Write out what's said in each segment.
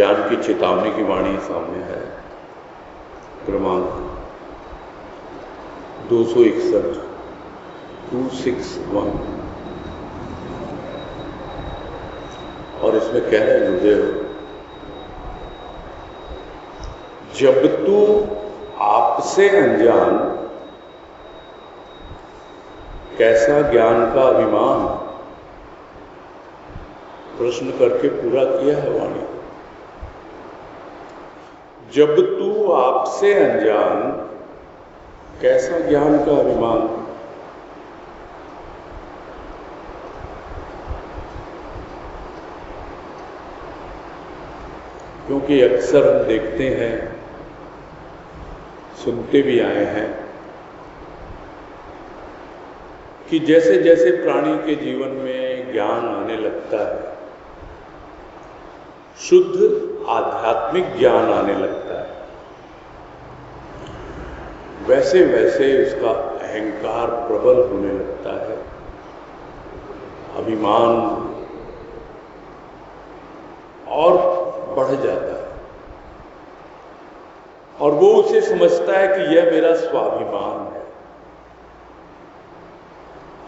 ज्ञान की चेतावनी की वाणी सामने है, क्रमांक 261 261। और इसमें कह रहे हैं गुरुदेव, जब तू आपसे अनजान कैसा ज्ञान का अभिमान, प्रश्न करके पूरा किया है वाणी। जब तू आपसे अनजान कैसा ज्ञान का अभिमान। क्योंकि अक्सर हम देखते हैं, सुनते भी आए हैं कि जैसे जैसे प्राणी के जीवन में ज्ञान आने लगता है, शुद्ध आध्यात्मिक ज्ञान आने लगता है, वैसे वैसे उसका अहंकार प्रबल होने लगता है, अभिमान और बढ़ जाता है, और वो उसे समझता है कि यह मेरा स्वाभिमान है।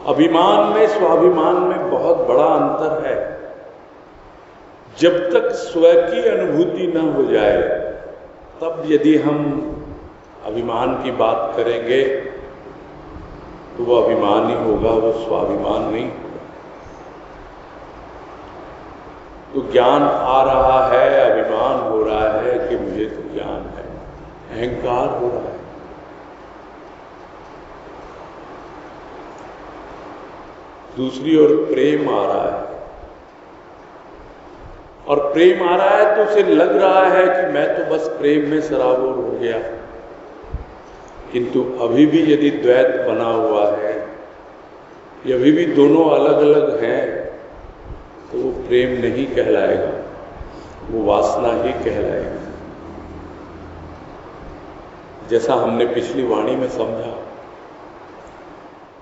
अभिमान में स्वाभिमान में बहुत बड़ा अंतर है। जब तक स्व की अनुभूति न हो जाए, तब यदि हम अभिमान की बात करेंगे तो वो अभिमान ही होगा, वो स्वाभिमान नहीं होगा। तो ज्ञान आ रहा है, अभिमान हो रहा है कि मुझे तो ज्ञान है, अहंकार हो रहा है। दूसरी ओर प्रेम आ रहा है, और प्रेम आ रहा है तो उसे लग रहा है कि मैं तो बस प्रेम में सराबोर हो गया। किंतु अभी भी यदि द्वैत बना हुआ है, या अभी भी दोनों अलग अलग हैं, तो वो प्रेम नहीं कहलाएगा, वो वासना ही कहलाएगा। जैसा हमने पिछली वाणी में समझा,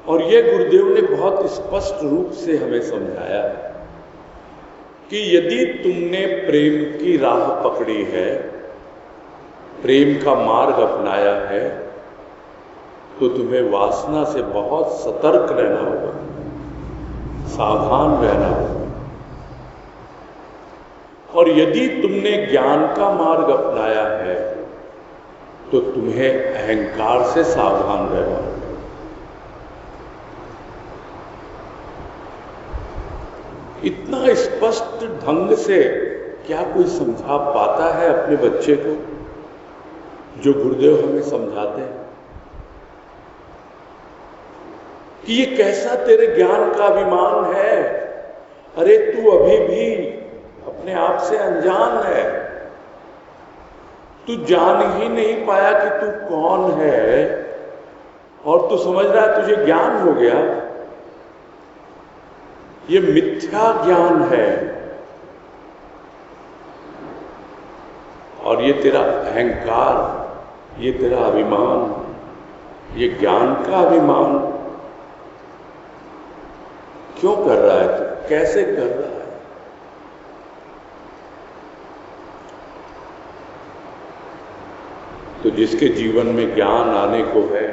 और ये गुरुदेव ने बहुत स्पष्ट रूप से हमें समझाया कि यदि तुमने प्रेम की राह पकड़ी है, प्रेम का मार्ग अपनाया है, तो तुम्हें वासना से बहुत सतर्क रहना होगा, सावधान रहना होगा। और यदि तुमने ज्ञान का मार्ग अपनाया है, तो तुम्हें अहंकार से सावधान रहना होगा। इतना स्पष्ट ढंग से क्या कोई समझा पाता है अपने बच्चे को, जो गुरुदेव हमें समझाते हैं कि ये कैसा तेरे ज्ञान का अभिमान है। अरे तू अभी भी अपने आप से अनजान है, तू जान ही नहीं पाया कि तू कौन है, और तू समझ रहा है तुझे ज्ञान हो गया। ये मिथ्या ज्ञान है, और ये तेरा अहंकार, ये तेरा अभिमान, ये ज्ञान का अभिमान क्यों कर रहा है तू, कैसे कर रहा है? तो जिसके जीवन में ज्ञान आने को है,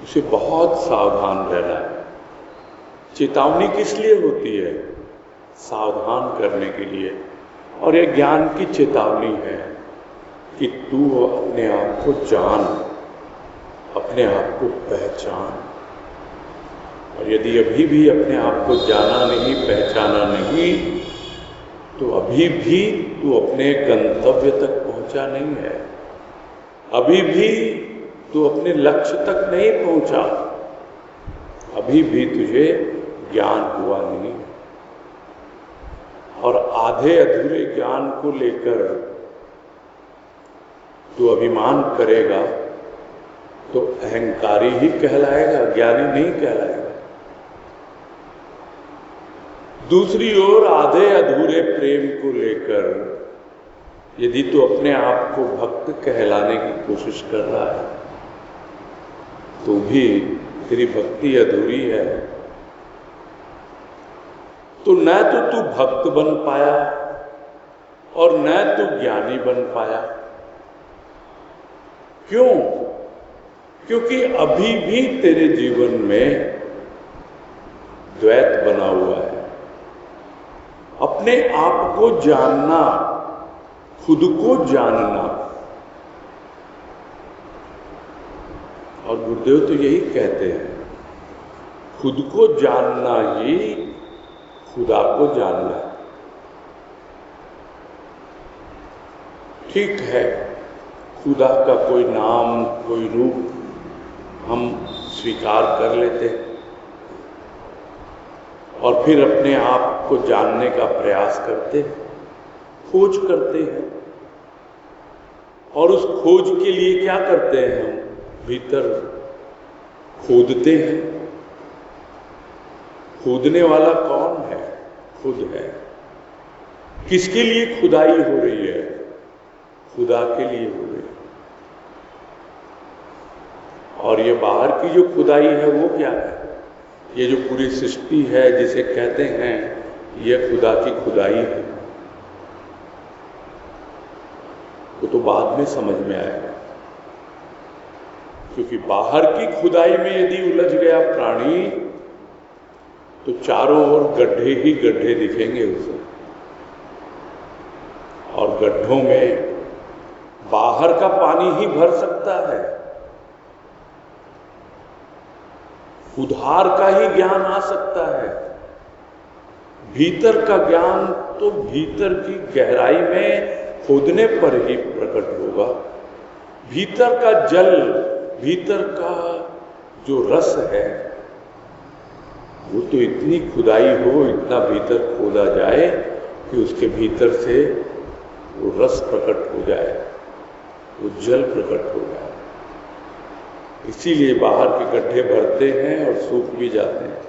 उसे बहुत सावधान रहना है। चेतावनी किस लिए होती है? सावधान करने के लिए। और यह ज्ञान की चेतावनी है कि तू अपने आप को जान, अपने आप को पहचान। और यदि अभी भी अपने आप को जाना नहीं, पहचाना नहीं, तो अभी भी तू अपने गंतव्य तक पहुंचा नहीं है, अभी भी तू अपने लक्ष्य तक नहीं पहुंचा, अभी भी तुझे ज्ञान हुआ नहीं। और आधे अधूरे ज्ञान को लेकर तू अभिमान करेगा तो अहंकारी ही कहलाएगा, ज्ञानी नहीं कहलाएगा। दूसरी ओर आधे अधूरे प्रेम को लेकर यदि तू अपने आप को भक्त कहलाने की कोशिश कर रहा है, तो भी तेरी भक्ति अधूरी है। तो न तो तू भक्त बन पाया और न तू ज्ञानी बन पाया। क्यों? क्योंकि अभी भी तेरे जीवन में द्वैत बना हुआ है। अपने आप को जानना, खुद को जानना। और गुरुदेव तो यही कहते हैं, खुद को जानना ही खुदा को जानना है। ठीक है, खुदा का कोई नाम, कोई रूप हम स्वीकार कर लेते हैं और फिर अपने आप को जानने का प्रयास करते हैं, खोज करते हैं। और उस खोज के लिए क्या करते हैं? हम भीतर खोदते हैं। खोदने वाला कौन है? खुद है। किसके लिए खुदाई हो रही है? खुदा के लिए हो रही है। और ये बाहर की जो खुदाई है वो क्या है? ये जो पूरी सृष्टि है जिसे कहते हैं, यह खुदा की खुदाई है। वो तो बाद में समझ में आएगा, क्योंकि बाहर की खुदाई में यदि उलझ गया प्राणी तो चारों ओर गड्ढे ही गड्ढे दिखेंगे उसे। और गड्ढों में बाहर का पानी ही भर सकता है, उधार का ही ज्ञान आ सकता है। भीतर का ज्ञान तो भीतर की गहराई में खोदने पर ही प्रकट होगा। भीतर का जल, भीतर का जो रस है, वो तो इतनी खुदाई हो, इतना भीतर खोदा जाए कि उसके भीतर से वो रस प्रकट हो जाए, वो जल प्रकट हो जाए। इसीलिए बाहर के गड्ढे भरते हैं और सूख भी जाते हैं।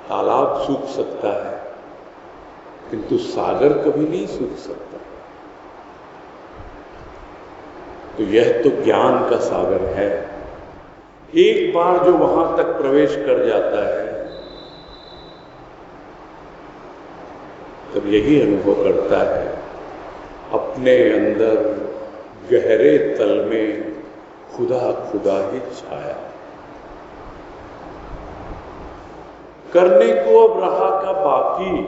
तालाब सूख सकता है किंतु सागर कभी नहीं सूख सकता। तो यह तो ज्ञान का सागर है। एक बार जो वहां तक प्रवेश कर जाता है तब यही अनुभव करता है, अपने अंदर गहरे तल में खुदा खुदा ही छाया। करने को अब रहा का बाकी,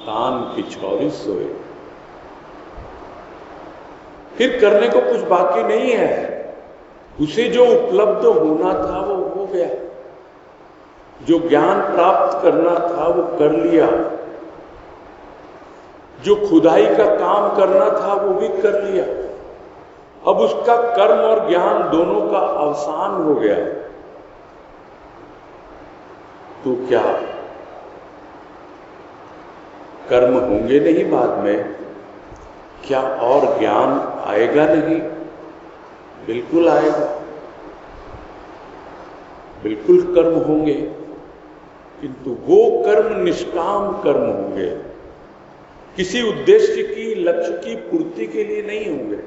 तान की छौरी सोए। फिर करने को कुछ बाकी नहीं है। उसे जो उपलब्ध होना था वो हो गया, जो ज्ञान प्राप्त करना था वो कर लिया, जो खुदाई का काम करना था वो भी कर लिया। अब उसका कर्म और ज्ञान दोनों का अवसान हो गया। तो क्या कर्म होंगे नहीं बाद में? क्या और ज्ञान आएगा नहीं? बिल्कुल आएगा, बिल्कुल कर्म होंगे, किंतु वो कर्म निष्काम कर्म होंगे, किसी उद्देश्य की, लक्ष्य की पूर्ति के लिए नहीं होंगे।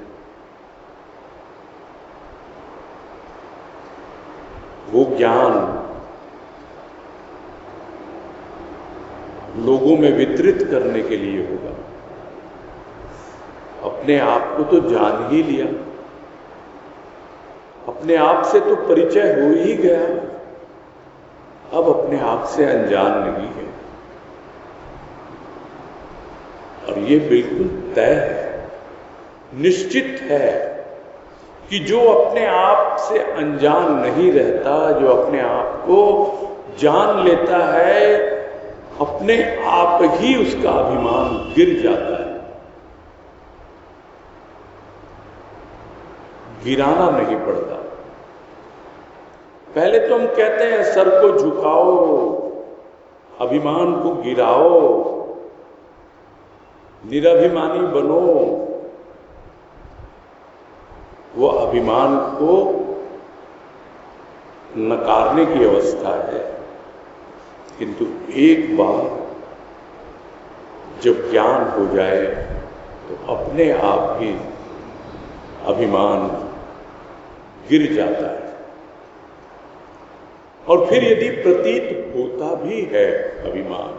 वो ज्ञान लोगों में वितरित करने के लिए होगा। अपने आप को तो जान ही लिया, अपने आप से तो परिचय हो ही गया, अब अपने आप से अनजान नहीं है। और ये बिल्कुल तय है, निश्चित है कि जो अपने आप से अनजान नहीं रहता, जो अपने आप को जान लेता है, अपने आप ही उसका अभिमान गिर जाता है। गिराना नहीं पड़ता। पहले तो हम कहते हैं सर को झुकाओ, अभिमान को गिराओ, निरभिमानी बनो। वो अभिमान को नकारने की अवस्था है। किंतु एक बार जब ज्ञान हो जाए तो अपने आप ही अभिमान गिर जाता है। और फिर यदि प्रतीत होता भी है अभिमान,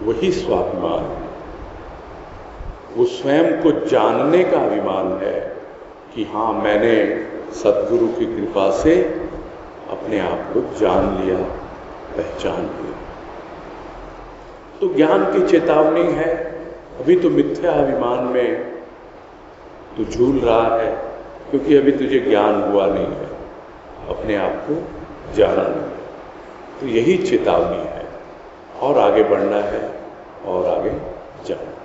वही स्वाभिमान है। वो स्वयं को जानने का अभिमान है कि हाँ, मैंने सद्गुरु की कृपा से अपने आप को जान लिया, पहचान लिया। तो ज्ञान की चेतावनी है, अभी तो मिथ्या अभिमान में तू झूल रहा है, क्योंकि अभी तुझे ज्ञान हुआ नहीं है, अपने आप को जाना नहीं। तो यही चेतावनी है, और आगे बढ़ना है और आगे जाना।